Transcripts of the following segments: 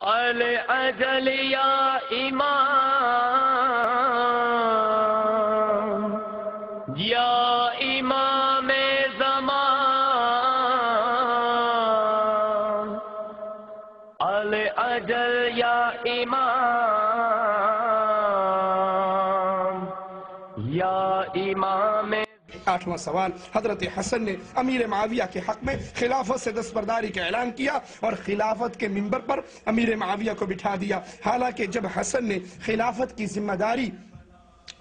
العجل یا امام یا امام زمان، العجل یا امام یا امام۔ 8واں سوال، حضرت حسن نے امیر معاویہ کے حق میں خلافت سے دستبرداری کا اعلان کیا اور خلافت کے منبر پر امیر معاویہ کو بٹھا دیا، حالانکہ جب حسن نے خلافت کی ذمہ داری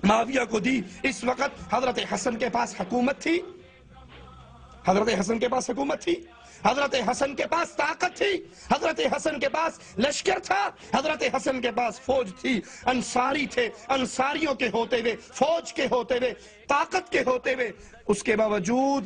معاویہ کو دی اس وقت حضرت حسن کے پاس حکومت تھی، حضرت حسن کے پاس حکومت تھی، حضرت حسن کے پاس طاقت تھی، حضرت حسن کے پاس لشکر تھا، حضرت حسن کے پاس فوج تھی، انصاری تھے، انصاریوں کے ہوتے ہوئے، فوج کے ہوتے ہوئے، طاقت کے ہوتے ہوئے، اس کے باوجود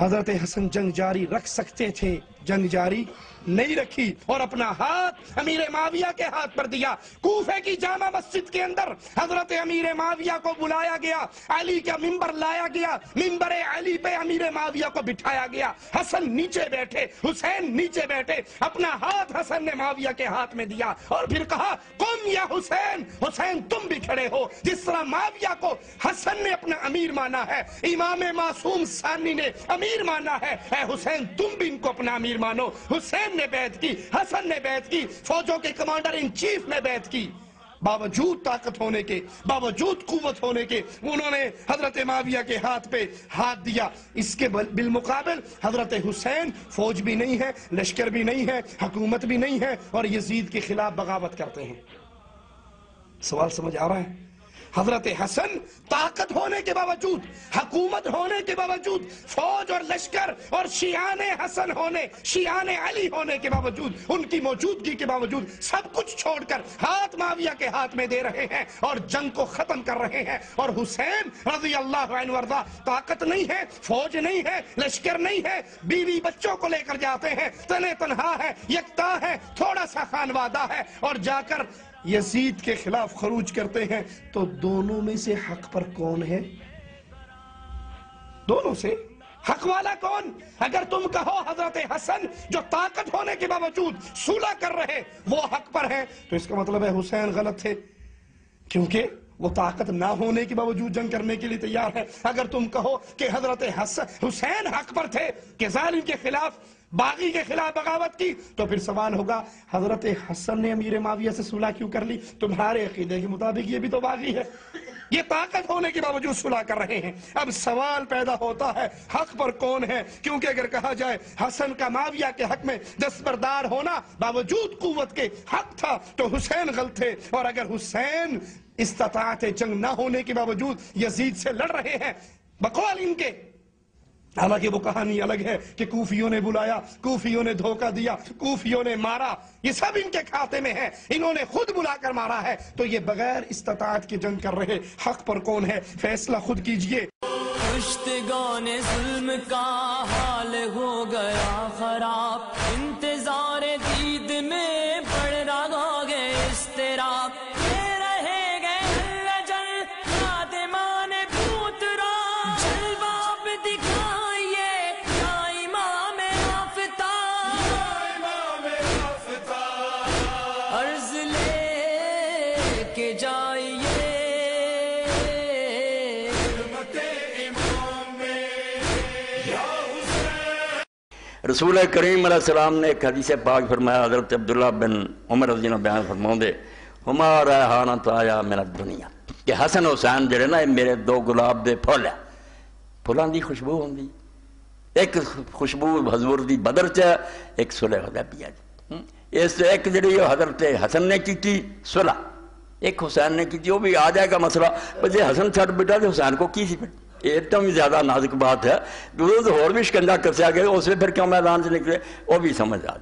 حضرت حسن جنگ جاری رکھ سکتے تھے، جنگ جاری نہیں رکھی اور اپنا ہاتھ امیر معاویہ کے ہاتھ پر دیا۔ کوفے کی جامع مسجد کے اندر حضرت امیر معاویہ کو بلایا گیا، علی کا منبر لایا گیا، منبر علی پہ امیر معاویہ کو بٹھایا گیا، حسن نیچے بیٹھے، حسین نیچے بیٹھے، اپنا ہاتھ حسن نے معاویہ کے ہاتھ میں دیا اور پھر کہا قم یا حسین، حسین تم بھی کھڑے ہو۔ جس طرح معاویہ کو حسن نے اپنا امیر مانا ہے، امام معصوم ثانی نے امیر مانا ہے، اے حسین تم بھی ان کو اپنا امیر مانو۔ حسین نے بیعت کی، حسن نے بیعت کی، فوجوں کے کمانڈر ان چیف نے بیعت کی، باوجود طاقت ہونے کے، باوجود قوت ہونے کے انہوں نے حضرت معاویہ کے ہاتھ پہ ہاتھ دیا۔ اس کے بالمقابل حضرت حسین فوج بھی نہیں ہے، لشکر بھی نہیں ہے، حکومت بھی نہیں ہے اور یزید کے خلاف بغاوت کرتے ہیں۔ سوال سمجھ آ رہا ہے؟ حضرت حسن طاقت ہونے کے باوجود، حکومت ہونے کے باوجود، فوج اور لشکر اور شیعان حسن ہونے، شیعان علی ہونے کے باوجود، ان کی موجودگی کے باوجود سب کچھ چھوڑ کر ہاتھ معاویہ کے ہاتھ میں دے رہے ہیں اور جنگ کو ختم کر رہے ہیں۔ اور حسین رضی اللہ عنہ وارضہ طاقت نہیں ہے، فوج نہیں ہے، لشکر نہیں ہے، بیوی بچوں کو لے کر جاتے ہیں، تنے تنہا ہے، یکتا ہے، تھوڑا سا خانوادہ ہے اور جا کر یزید کے خلاف خروج کرتے ہیں۔ تو دونوں میں سے حق پر کون ہے؟ دونوں سے حق والا کون؟ اگر تم کہو حضرت حسن جو طاقت ہونے کے باوجود صلح کر رہے وہ حق پر ہے، تو اس کا مطلب ہے حسین غلط تھے، کیونکہ وہ طاقت نہ ہونے کے باوجود جنگ کرنے کے لیے تیار ہے۔ اگر تم کہو کہ حضرت حسین حق پر تھے کہ ظالم کے خلاف، باغی کے خلاف بغاوت کی، تو پھر سوال ہوگا حضرت حسن نے امیر معاویہ سے صلح کیوں کر لی؟ تمہارے عقیدے کے مطابق یہ بھی تو باغی ہے، یہ طاقت ہونے کے باوجود صلح کر رہے ہیں۔ اب سوال پیدا ہوتا ہے حق پر کون ہے؟ کیونکہ اگر کہا جائے حسن کا معاویہ کے حق میں دستبردار ہونا باوجود قوت کے حق تھا تو حسین غلط تھے، اور اگر حسین استطاعت جنگ نہ ہونے کے باوجود یزید سے لڑ رہے ہیں بقول ان کے، حالانکہ وہ کہانی الگ ہے کہ کوفیوں نے بلایا، کوفیوں نے دھوکہ دیا، کوفیوں نے مارا، یہ سب ان کے کھاتے میں ہے، انہوں نے خود بلا کر مارا ہے، تو یہ بغیر استطاعت کی جنگ کر رہے، حق پر کون ہے؟ فیصلہ خود کیجئے۔ کشتگان ظلم کا حال ہو گیا خراب، انتظار دید میں پڑ رہا گے اضطراب، رسول کریم علیہ السلام نے ایک حدیث پاک فرمایا، حضرت عبداللہ بن عمر رضی اللہ بیان فرماؤں دے، ہما ریحانۃ آیا من الدنیا، کہ حسن حسین جڑے نا میرے دو گلاب دے پھول ہے، پھولان دی خوشبو ہوندی، ایک خوشبو حضور دی بدر چا، ایک صلح حدیبیہ جی، اس ایک جڑی حضرت حسن نے کی صلح، ایک حسین نے کی، وہ بھی آ جائے گا مسئلہ، بس یہ حسن چھٹ بیٹا تو حسین کو کی سی بیٹا، یہ اتنا بھی زیادہ نازک بات ہے، اور بھی شکنجہ کسیا گیا، اس میں پھر کیوں میدان سے نکلے، وہ بھی سمجھ آ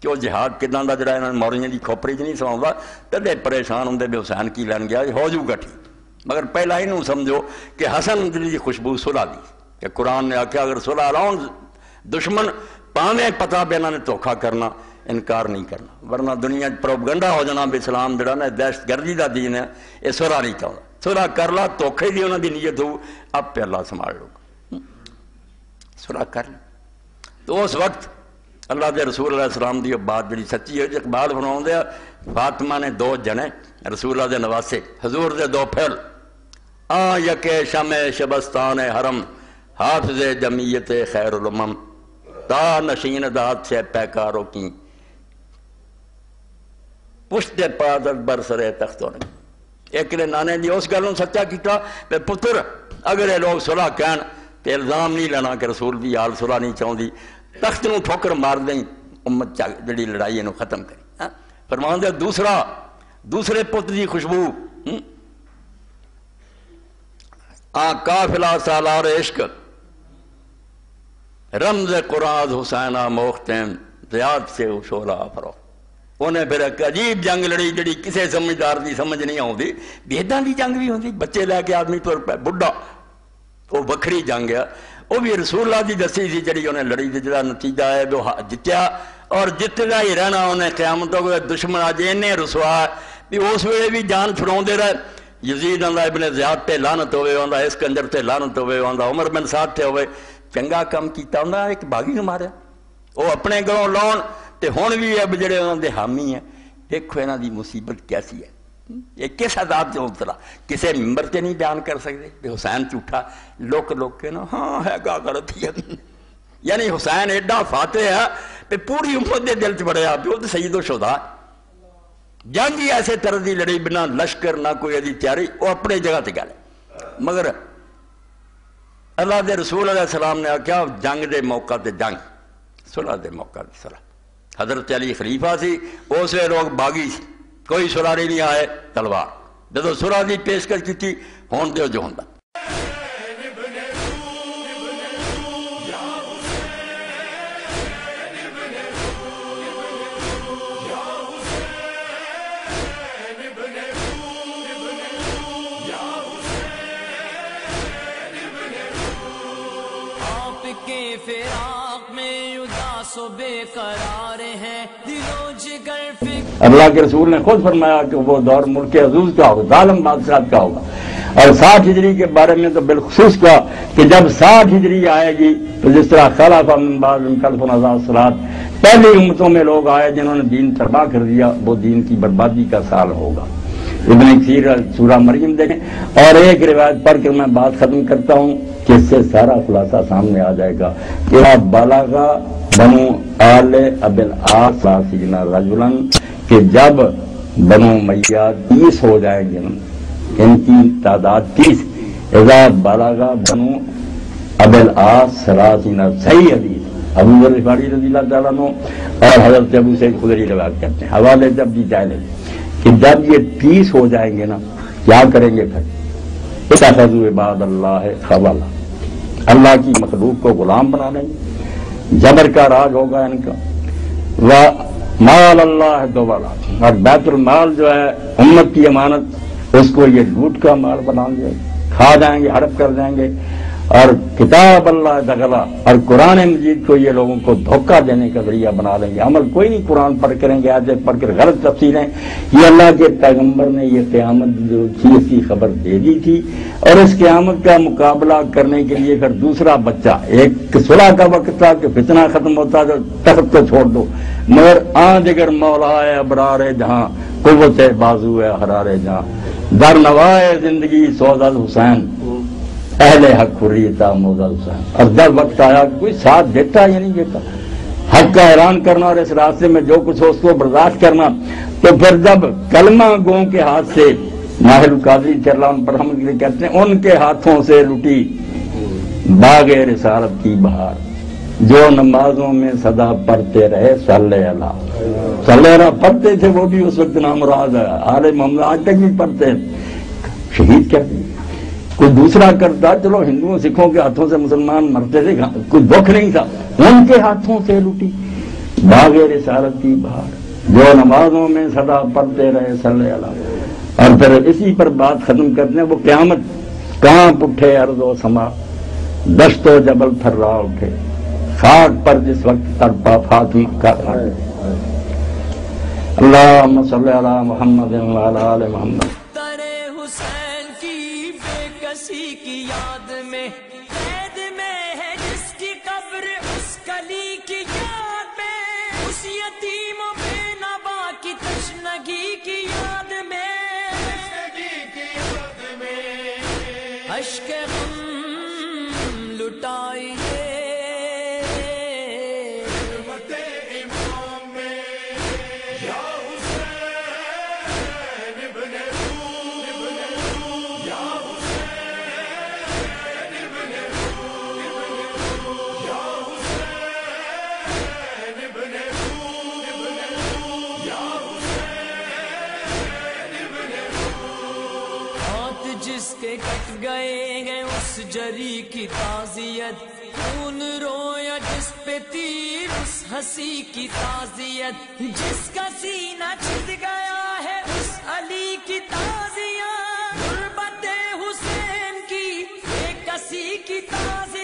کہ وہ جہاد کداں دا جڑا انہوں نے موریاں دی کھوپڑی چ نہیں سماؤں کدے پریشان ہوں بھی حسین کی لین گیا ہو جوں گا ٹھیک، مگر پہلا ہی نوں سمجھو کہ حسن دی خوشبو صلح دی، کہ قرآن نے آکھیا اگر صلح لاؤں دشمن پاویں پتہ بھی انہوں نے دھوکھا کرنا، انکار نہیں کرنا، ورنہ دنیا پروپگنڈا ہو جانا بھی اسلام جڑا نا دہشت گردی دا دین ہے، یہ صلح نہیں چاہتا، صلح کر لا، دھوکھے دی انہوں دی نیت ہو، اب پہ اللہ سنبھال لو، صلح کر لی۔ تو اس وقت اللہ دے رسول علیہ السلام دی بات جڑی سچی ہے، اقبال فرماؤندے ہیں فاطمہ نے دو جنے رسول اللہ دے نواسے، حضور دے دو پھل، یکے شمع شبستان حرم، حافظ جمعیت خیر الامم، تا نشین داد سے پیکاروں کی پشت پادت برسرے تختوں نے۔ ایک نے نانے دی اس گلوں سچا کیتا کہ پتر اگر یہ لوگ صلح کہن کہ الزام نہیں لینا کہ رسول دی حال صلح نہیں چاہتی، تخت نو ٹھوکر مار دیں، امت جڑی لڑائی نو ختم کری۔ فرمان دے دوسرے پت دی خوشبو، قافلہ سالار عشق، رمز قرآن حسینہ موختین زیاد سے شعلہ فرو۔ انہیں پھر ایک عجیب جنگ لڑی جڑی کسے سمجھدار دی سمجھ نہیں آؤندی، بیداں دی جنگ بھی ہوندی، بچے لے کے آدمی طور پہ بڑھا، وہ بکھری جنگ ہے، وہ بھی رسول اللہ دی دسی سی جڑی انہیں لڑی دی، جڑا نتیجہ ہے وہ جتیا اور جتنا ہی رہنا انہیں قیامتوں کو دشمن آج انہیں رسوا ہے بھی اس ویلے بھی جان چھڑاؤں دے رہے۔ یزید آندا ابن زیاد تے لعنت ہوئے، آندا اسکندر تے لعنت ہوئے، آندا عمر بن سعد تے ہوئے، چنگا کم کیتا آندا ایک باغی نو ماریا، وہ اپنے گھروں لاؤن تے ہون بھی اب جڑے انہاں دے حامی ہیں، دیکھو انہاں دی مصیبت کیسی ہے، یہ کس عذاب سے مبتلا، کسے ممبر تے نہیں بیان کر سکتے کہ حسین جھوٹا، لوک کے نا ہاں ہے گا غلط ہی ہے، یعنی حسین ایڈا فاتح ہے کہ پوری امت دے دل چ بڑھیا پہ وہ تو سید و شہداء، جنگ ہی ایسے طرح دی لڑی بنا لشکر نہ کوئی ایسی تیاری، وہ اپنے جگہ تے گل مگر اللہ دے رسول علیہ السلام نے آخیا جنگ دے موقع تے جنگ، صلح دے موقع تے صلح۔ حضرت علی خلیفہ سی، اس ویلے لوگ باغی سی، کوئی سلاری نہیں آئے تلوار، جدو صلح دی پیشکش کی ہون دیو جو ہوندا۔ فراق میں اداس و بے قرار ہیں دلوں جگر فکر۔ اللہ کے رسول نے خود فرمایا کہ وہ دور ملک عزوز کا ہوگا، ظالم بادشاہت کا ہوگا، اور 60 ہجری کے بارے میں تو بالخصوص کہا کہ جب 60 ہجری آئے گی تو جس طرح خلف من بعدہم خلف اضاعوا الصلاۃ، پہلی امتوں میں لوگ آئے جنہوں نے دین تباہ کر دیا، وہ دین کی بربادی کا سال ہوگا۔ ابن کثیر سورہ مریم دیکھیں، اور ایک روایت پڑھ کر میں بات ختم کرتا ہوں کہ اس سے سارا خلاصہ سامنے آ جائے گا کہ بلغ بنو آل ابی العاص سیدنا رجلا، کہ جب بنو امیہ 30 ہو جائیں گے، ان کی تعداد 30، اذا بلغ بنو ابی العاص 30، صحیح حدیث ابو ذر غفاری رضی اللہ تعالیٰ عنہ اور حضرت ابو سعید خدری روایت کرتے ہیں، حوالے جب دی جائے کہ جب یہ 30 ہو جائیں گے نا کیا کریں گے پھر؟ اتخذوا عباد اللہ خبلا، اللہ کی مخلوق کو غلام بنا لیں گے، جبر کا راج ہوگا ان کا، ومال اللہ دولا، اور بیت المال جو ہے امت کی امانت اس کو یہ لوٹ کا مال بنا دیں، کھا جائیں گے، ہڑپ کر دیں گے، اور کتاب اللہ دغلا، اور قرآن مجید کو یہ لوگوں کو دھوکہ دینے کا ذریعہ بنا لیں گے، عمل کوئی نہیں قرآن پڑھ کریں گے، آیتیں پڑھ کر غلط تفسیریں، یہ اللہ کے پیغمبر نے یہ قیامت جو تھی اس کی خبر دے دی تھی، اور اس قیامت کا مقابلہ کرنے کے لیے پھر دوسرا بچہ، ایک صلح کا وقت تھا کہ فتنہ ختم ہوتا تو تخت کو چھوڑ دو، مگر اگر مولا ہے ابرار جہاں، قوت بازو ہے حرار جہاں، در نوائے زندگی سوزد حسین، اہل حق حریتا موزہ حسین، اور جب وقت آیا کہ کوئی ساتھ دیتا یا نہیں دیتا، حق کا اعلان کرنا اور اس راستے میں جو کچھ ہو اس کو برداشت کرنا، تو پھر جب کلمہ گوں کے ہاتھ سے، ماہر القادری چرلان پر ہم کہتے ہیں، ان کے ہاتھوں سے لٹی باغ رسالت کی بہار، جو نمازوں میں صدا پڑھتے رہے صلی اللہ صلی اللہ پڑھتے تھے، وہ بھی اس وقت نامراد ہے، آل محمد آج تک بھی پڑھتے ہیں، شہید کر دیے، کوئی دوسرا کرتا، چلو ہندوؤں سکھوں کے ہاتھوں سے مسلمان مرتے تھے، کوئی دکھ نہیں تھا، ان کے ہاتھوں سے لوٹی باغ رسالت کی بہار، جو نمازوں میں صدا پڑھتے رہے صلی اللہ، اور پھر اسی پر بات ختم کرتے ہیں، وہ قیامت کہاں اٹھے ارض و سما، دشت و جبل تھرا اٹھے، خاک پر جس وقت تڑپا فاطمہ کا اللہم صلی علی محمد وعلی آل محمد۔ حسین کی بے کسی کی یاد میں قید میں ہے جس کی قبر اس کلی کی یاد میں یتیموں بے نوا کی تشنگی کی یاد میں اشک غم لٹائیے جس کے کٹ گئے ہیں اس جری کی تعزیت خون رویا جس پہ تیر اس ہنسی کی تعزیت جس کا سینہ چھد گیا ہے اس علی کی تعزیت غربت حسین کی بے کسی کی تعزیت